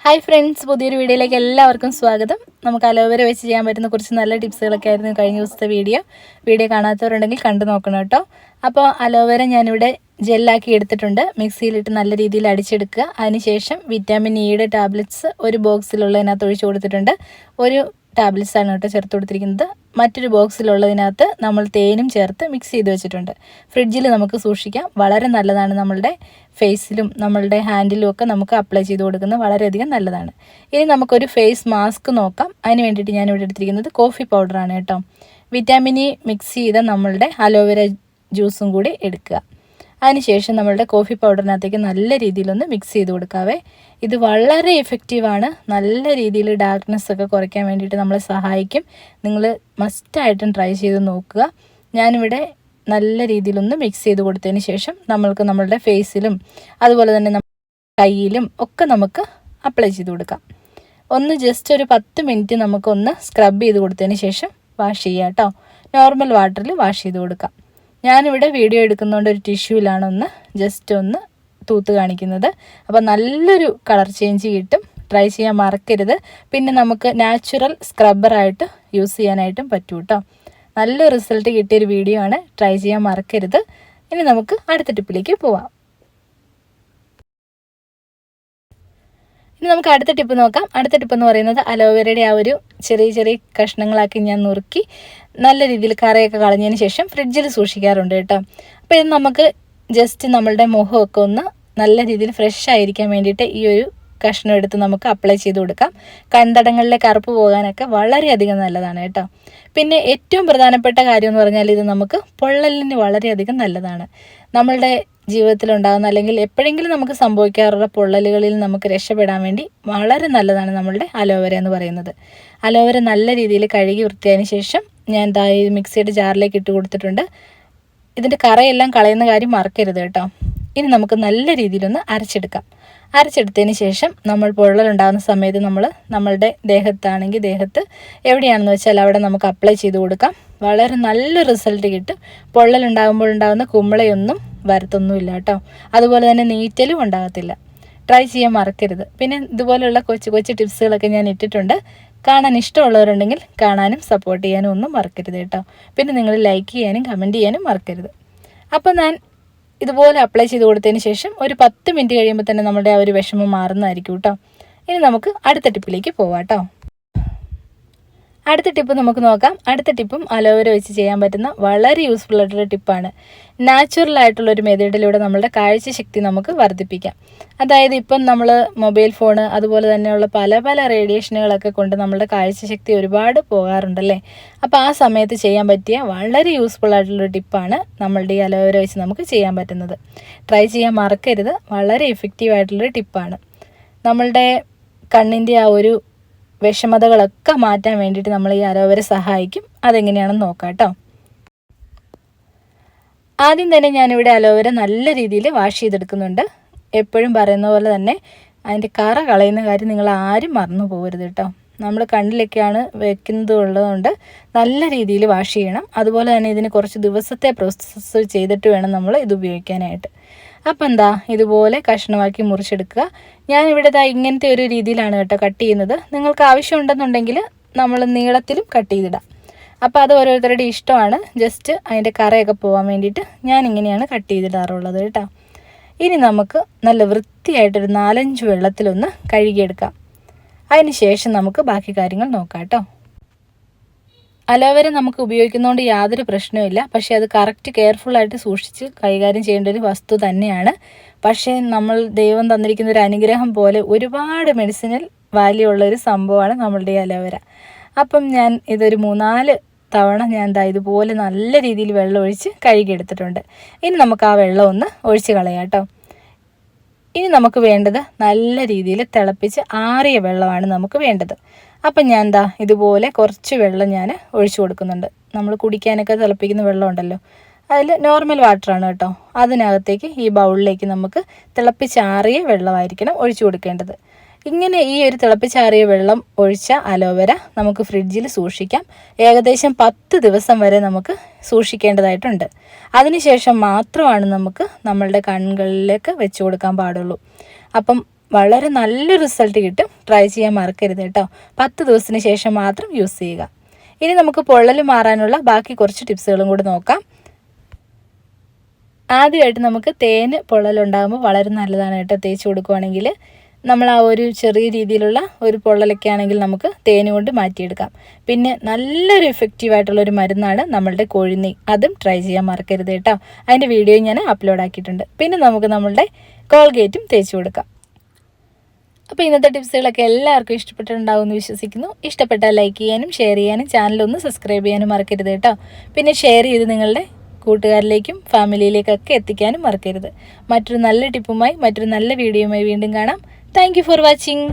Hi friends, പുതിയൊരു വീഡിയോയിലേക്ക് എല്ലാവർക്കും സ്വാഗതം. നമുക്ക് അലോവേര വെച്ച് ചെയ്യാൻ പറ്റുന്ന കുറച്ച് നല്ല ടിപ്സുകളൊക്കെ ആയിരുന്നു കഴിഞ്ഞ ദിവസത്തെ വീഡിയോ കാണാത്തവരുണ്ടെങ്കിൽ കണ്ടു നോക്കണം കേട്ടോ. അപ്പോൾ അലോവേര ഞാനിവിടെ ജെല്ലാക്കി എടുത്തിട്ടുണ്ട്. മിക്സിയിലിട്ട് നല്ല രീതിയിൽ അടിച്ചെടുക്കുക. അതിനുശേഷം വിറ്റാമിൻ ഇയുടെ ടാബ്ലറ്റ്സ് ഒരു ബോക്സിലുള്ളതിനകത്ത് ഒഴിച്ചു കൊടുത്തിട്ടുണ്ട്. ഒരു ടാബ്ലറ്റ്സ് ആണ് കേട്ടോ ചേർത്ത് കൊടുത്തിരിക്കുന്നത്. മറ്റൊരു ബോക്സിലുള്ളതിനകത്ത് നമ്മൾ തേനും ചേർത്ത് മിക്സ് ചെയ്ത് വെച്ചിട്ടുണ്ട്. ഫ്രിഡ്ജിൽ നമുക്ക് സൂക്ഷിക്കാം. വളരെ നല്ലതാണ്. നമ്മളുടെ ഫേസിലും നമ്മളുടെ ഹാൻഡിലും ഒക്കെ നമുക്ക് അപ്ലൈ ചെയ്ത് കൊടുക്കുന്നത് വളരെയധികം നല്ലതാണ്. ഇനി നമുക്കൊരു ഫേസ് മാസ്ക് നോക്കാം. അതിന് വേണ്ടിയിട്ട് ഞാനിവിടെ എടുത്തിരിക്കുന്നത് കോഫി പൗഡറാണ് കേട്ടോ. വിറ്റാമിൻ ഇ മിക്സ് ചെയ്ത നമ്മളുടെ അലോവേര ജ്യൂസും കൂടി എടുക്കുക. അതിനുശേഷം നമ്മളുടെ കോഫി പൗഡറിനകത്തേക്ക് നല്ല രീതിയിലൊന്ന് മിക്സ് ചെയ്ത് കൊടുക്കാവേ. ഇത് വളരെ എഫക്റ്റീവാണ്. നല്ല രീതിയിൽ ഡാർക്ക്നെസ് ഒക്കെ കുറയ്ക്കാൻ വേണ്ടിയിട്ട് നമ്മളെ സഹായിക്കും. നിങ്ങൾ മസ്റ്റായിട്ടും ട്രൈ ചെയ്ത് നോക്കുക. ഞാനിവിടെ നല്ല രീതിയിലൊന്ന് മിക്സ് ചെയ്ത് കൊടുത്തതിന് ശേഷം നമ്മൾക്ക് നമ്മളുടെ ഫേസിലും അതുപോലെ തന്നെ കയ്യിലും ഒക്കെ നമുക്ക് അപ്ലൈ ചെയ്ത് കൊടുക്കാം. ഒന്ന് ജസ്റ്റ് ഒരു 10 മിനിറ്റ് നമുക്കൊന്ന് സ്ക്രബ് ചെയ്ത് കൊടുത്തതിന് ശേഷം വാഷ് ചെയ്യാം കേട്ടോ. നോർമൽ വാട്ടറിൽ വാഷ് ചെയ്ത് കൊടുക്കാം. ഞാനിവിടെ വീഡിയോ എടുക്കുന്നതുകൊണ്ട് ഒരു ടിഷ്യൂവിലാണ് ജസ്റ്റ് ഒന്ന് തൂത്ത് കാണിക്കുന്നത്. അപ്പോൾ നല്ലൊരു കളർ ചേഞ്ച് കിട്ടും. ട്രൈ ചെയ്യാൻ മറക്കരുത്. പിന്നെ നമുക്ക് നാച്ചുറൽ സ്ക്രബ്ബറായിട്ട് യൂസ് ചെയ്യാനായിട്ടും പറ്റും കേട്ടോ. നല്ല റിസൾട്ട് കിട്ടിയൊരു വീഡിയോ ആണ്. ട്രൈ ചെയ്യാൻ മറക്കരുത്. ഇനി നമുക്ക് അടുത്ത ടിപ്പിലേക്ക് പോവാം. ഇനി നമുക്ക് അടുത്ത ടിപ്പ് നോക്കാം. അടുത്ത ടിപ്പ് എന്ന് പറയുന്നത് അലോവേരയുടെ ആ ഒരു ചെറിയ ചെറിയ കഷ്ണങ്ങളാക്കി ഞാൻ നുറുക്കി നല്ല രീതിയിൽ കറയൊക്കെ കളഞ്ഞതിന് ശേഷം ഫ്രിഡ്ജിൽ സൂക്ഷിക്കാറുണ്ട് കേട്ടോ. അപ്പോൾ ഇത് നമുക്ക് ജസ്റ്റ് നമ്മളുടെ മുഖമൊക്കെ ഒന്ന് നല്ല രീതിയിൽ ഫ്രഷ് ആയിരിക്കാൻ വേണ്ടിയിട്ട് ഈ ഒരു കഷ്ണം എടുത്ത് നമുക്ക് അപ്ലൈ ചെയ്ത് കൊടുക്കാം. കൺതടങ്ങളിലെ കറുപ്പ് പോകാനൊക്കെ വളരെയധികം നല്ലതാണ് കേട്ടോ. പിന്നെ ഏറ്റവും പ്രധാനപ്പെട്ട കാര്യം എന്ന് പറഞ്ഞാൽ ഇത് നമുക്ക് പൊള്ളലിന് വളരെയധികം നല്ലതാണ്. നമ്മളുടെ ജീവിതത്തിലുണ്ടാകുന്ന അല്ലെങ്കിൽ എപ്പോഴെങ്കിലും നമുക്ക് സംഭവിക്കാറുള്ള പൊള്ളലുകളിൽ നമുക്ക് രക്ഷപ്പെടാൻ വേണ്ടി വളരെ നല്ലതാണ് നമ്മളുടെ അലോവേര എന്ന് പറയുന്നത്. അലോവേര നല്ല രീതിയിൽ കഴുകി വൃത്തിയായതിനു ശേഷം ഞാൻ മിക്സിയുടെ ജാറിലേക്ക് ഇട്ട് കൊടുത്തിട്ടുണ്ട്. ഇതിൻ്റെ കറയെല്ലാം കളയുന്ന കാര്യം മറക്കരുത് കേട്ടോ. ഇനി നമുക്ക് നല്ല രീതിയിലൊന്ന് അരച്ചെടുക്കാം. അരച്ചെടുത്തതിന് ശേഷം നമ്മൾ പൊള്ളലുണ്ടാകുന്ന സമയത്ത് നമ്മളുടെ ദേഹത്താണെങ്കിൽ ദേഹത്ത് എവിടെയാണെന്ന് വെച്ചാൽ അവിടെ നമുക്ക് അപ്ലൈ ചെയ്ത് കൊടുക്കാം. വളരെ നല്ല റിസൾട്ട് കിട്ടും. പൊള്ളലുണ്ടാകുമ്പോൾ ഉണ്ടാകുന്ന കുമിളയൊന്നും വരത്തൊന്നുമില്ല കേട്ടോ. അതുപോലെ തന്നെ നീറ്റലും ഉണ്ടാകത്തില്ല. ട്രൈ ചെയ്യാൻ മറക്കരുത്. പിന്നെ ഇതുപോലെയുള്ള കൊച്ചു കൊച്ചു ടിപ്സുകളൊക്കെ ഞാൻ ഇട്ടിട്ടുണ്ട്. കാണാൻ ഇഷ്ടമുള്ളവരുണ്ടെങ്കിൽ കാണാനും സപ്പോർട്ട് ചെയ്യാനും ഒന്നും മറക്കരുത് കേട്ടോ. പിന്നെ നിങ്ങൾ ലൈക്ക് ചെയ്യാനും കമൻറ്റ് ചെയ്യാനും മറക്കരുത്. അപ്പോൾ ഞാൻ ഇതുപോലെ അപ്ലൈ ചെയ്ത് കൊടുത്തതിന് ശേഷം ഒരു 10 മിനിറ്റ് കഴിയുമ്പോൾ തന്നെ നമ്മുടെ ആ ഒരു വിഷമം മാറുന്നതായിരിക്കും കേട്ടോ. ഇനി നമുക്ക് അടുത്ത ടിപ്പിലേക്ക് പോവാം കേട്ടോ. അടുത്ത ടിപ്പ് നമുക്ക് നോക്കാം. അടുത്ത ടിപ്പും അലോവേര വെച്ച് ചെയ്യാൻ പറ്റുന്ന വളരെ യൂസ്ഫുൾ ആയിട്ടുള്ള ടിപ്പാണ്. നാച്ചുറൽ ആയിട്ടുള്ളൊരു മെത്തേഡിലൂടെ നമ്മളുടെ കാഴ്ചശക്തി നമുക്ക് വർദ്ധിപ്പിക്കാം. അതായത് ഇപ്പം നമ്മൾ മൊബൈൽ ഫോണ് അതുപോലെ തന്നെയുള്ള പല പല റേഡിയേഷനുകളൊക്കെ കൊണ്ട് നമ്മളുടെ കാഴ്ചശക്തി ഒരുപാട് പോകാറുണ്ടല്ലേ. അപ്പോൾ ആ സമയത്ത് ചെയ്യാൻ പറ്റിയ വളരെ യൂസ്ഫുൾ ആയിട്ടുള്ളൊരു ടിപ്പാണ് നമ്മളുടെ ഈ അലോവേര വെച്ച് നമുക്ക് ചെയ്യാൻ പറ്റുന്നത്. ട്രൈ ചെയ്യാൻ മറക്കരുത്. വളരെ എഫക്റ്റീവ് ആയിട്ടുള്ളൊരു ടിപ്പാണ്. നമ്മളുടെ കണ്ണിൻ്റെ ആ ഒരു വിഷമതകളൊക്കെ മാറ്റാൻ വേണ്ടിയിട്ട് നമ്മൾ ഈ അലോവേര സഹായിക്കും. അതെങ്ങനെയാണെന്ന് നോക്കാം കേട്ടോ. ആദ്യം തന്നെ ഞാനിവിടെ അലോവേര നല്ല രീതിയിൽ വാഷ് ചെയ്തെടുക്കുന്നുണ്ട്. എപ്പോഴും പറയുന്ന പോലെ തന്നെ അതിൻ്റെ കറ കളയുന്ന കാര്യം നിങ്ങൾ ആരും മറന്നു പോകരുത് കേട്ടോ. നമ്മൾ കണ്ണിലൊക്കെയാണ് വെക്കുന്നത് ഉള്ളതുകൊണ്ട് നല്ല രീതിയിൽ വാഷ് ചെയ്യണം. അതുപോലെ തന്നെ ഇതിന് കുറച്ച് ദിവസത്തെ പ്രോസസ്സ് ചെയ്തിട്ട് വേണം നമ്മൾ ഇത് ഉപയോഗിക്കാനായിട്ട്. അപ്പം ഇതുപോലെ കഷ്ണമാക്കി മുറിച്ചെടുക്കുക. ഞാനിവിടെ ഇങ്ങനത്തെ ഒരു രീതിയിലാണ് കേട്ടോ കട്ട് ചെയ്യുന്നത്. നിങ്ങൾക്ക് ആവശ്യമുണ്ടെന്നുണ്ടെങ്കിൽ നമ്മൾ നീളത്തിലും കട്ട് ചെയ്തിടാം. അപ്പോൾ അത് ഓരോരുത്തരുടെ ഇഷ്ടമാണ്. ജസ്റ്റ് അതിൻ്റെ കറയൊക്കെ പോകാൻ വേണ്ടിയിട്ട് ഞാൻ ഇങ്ങനെയാണ് കട്ട് ചെയ്തിടാറുള്ളത് കേട്ടോ. ഇനി നമുക്ക് നല്ല വൃത്തിയായിട്ടൊരു 4-5 വെള്ളത്തിലൊന്ന് കഴുകിയെടുക്കാം. അതിന് ശേഷം നമുക്ക് ബാക്കി കാര്യങ്ങൾ നോക്കാം കേട്ടോ. അലോവേര നമുക്ക് ഉപയോഗിക്കുന്നതുകൊണ്ട് യാതൊരു പ്രശ്നവുമില്ല. പക്ഷേ അത് കറക്റ്റ് കെയർഫുള്ളായിട്ട് സൂക്ഷിച്ച് കൈകാര്യം ചെയ്യേണ്ട ഒരു വസ്തു തന്നെയാണ്. പക്ഷേ നമ്മൾ ദൈവം തന്നിരിക്കുന്ന ഒരു അനുഗ്രഹം പോലെ ഒരുപാട് മെഡിസിനൽ വാല്യൂ ഉള്ളൊരു സംഭവമാണ് നമ്മളുടെ ഈ അലോവേര. അപ്പം ഞാൻ ഇതൊരു 3-4 തവണ ഞാൻ ഇതുപോലെ നല്ല രീതിയിൽ വെള്ളം ഒഴിച്ച് കഴുകിയെടുത്തിട്ടുണ്ട്. ഇനി നമുക്ക് ആ വെള്ളം ഒന്ന് ഒഴിച്ച് കളയാം കേട്ടോ. ഇനി നമുക്ക് വേണ്ടത് നല്ല രീതിയിൽ തിളപ്പിച്ച് ആറിയ വെള്ളമാണ് നമുക്ക് വേണ്ടത്. അപ്പം ഞാൻ ഇതുപോലെ കുറച്ച് വെള്ളം ഞാൻ ഒഴിച്ചു കൊടുക്കുന്നുണ്ട്. നമ്മൾ കുടിക്കാനൊക്കെ തിളപ്പിക്കുന്ന വെള്ളം ഉണ്ടല്ലോ, അതിൽ നോർമൽ വാട്ടറാണ് കേട്ടോ. അതിനകത്തേക്ക് ഈ ബൗളിലേക്ക് നമുക്ക് തിളപ്പിച്ചാറിയ വെള്ളമായിരിക്കണം ഒഴിച്ചു കൊടുക്കേണ്ടത്. ഇങ്ങനെ ഈ ഒരു തിളപ്പിച്ചാറിയ വെള്ളം ഒഴിച്ച അലോവേര നമുക്ക് ഫ്രിഡ്ജിൽ സൂക്ഷിക്കാം. ഏകദേശം 10 ദിവസം വരെ നമുക്ക് സൂക്ഷിക്കേണ്ടതായിട്ടുണ്ട്. അതിനുശേഷം മാത്രമാണ് നമുക്ക് നമ്മളുടെ കണ്ണുകളിലേക്ക് വെച്ച് കൊടുക്കാൻ പാടുള്ളൂ. അപ്പം വളരെ നല്ല റിസൾട്ട് കിട്ടും. ട്രൈ ചെയ്യാൻ മറക്കരുത് കേട്ടോ. 10 ദിവസത്തിന് ശേഷം മാത്രം യൂസ് ചെയ്യുക. ഇനി നമുക്ക് പൊള്ളൽ മാറാനുള്ള ബാക്കി കുറച്ച് ടിപ്സുകളും കൂടി നോക്കാം. ആദ്യമായിട്ട് നമുക്ക് തേന് പൊള്ളലുണ്ടാകുമ്പോൾ വളരെ നല്ലതാണ് കേട്ടോ. തേച്ച് കൊടുക്കുകയാണെങ്കിൽ നമ്മൾ ആ ഒരു ചെറിയ രീതിയിലുള്ള ഒരു പൊള്ളലൊക്കെ ആണെങ്കിൽ നമുക്ക് തേന് കൊണ്ട് മാറ്റിയെടുക്കാം. പിന്നെ നല്ലൊരു എഫക്റ്റീവായിട്ടുള്ളൊരു മരുന്നാണ് നമ്മളുടെ കോഴിനെയ്യ്. അതും ട്രൈ ചെയ്യാൻ മറക്കരുത് കേട്ടോ. അതിൻ്റെ വീഡിയോ ഞാൻ അപ്ലോഡ് ആക്കിയിട്ടുണ്ട്. പിന്നെ നമുക്ക് നമ്മളുടെ കോൾഗേറ്റും തേച്ച് കൊടുക്കാം. അപ്പോൾ ഇന്നത്തെ ടിപ്സുകളൊക്കെ എല്ലാവർക്കും ഇഷ്ടപ്പെട്ടിട്ടുണ്ടാവും എന്ന് വിശ്വസിക്കുന്നു. ഇഷ്ടപ്പെട്ടാൽ ലൈക്ക് ചെയ്യാനും ഷെയർ ചെയ്യാനും ചാനലൊന്ന് സബ്സ്ക്രൈബ് ചെയ്യാനും മറക്കരുത് കേട്ടോ. പിന്നെ ഷെയർ ചെയ്ത് നിങ്ങളുടെ കൂട്ടുകാരിലേക്കും ഫാമിലിയിലേക്കൊക്കെ എത്തിക്കാനും മറക്കരുത്. മറ്റൊരു നല്ല ടിപ്പുമായി മറ്റൊരു നല്ല വീഡിയോയുമായി വീണ്ടും കാണാം. Thank you for watching.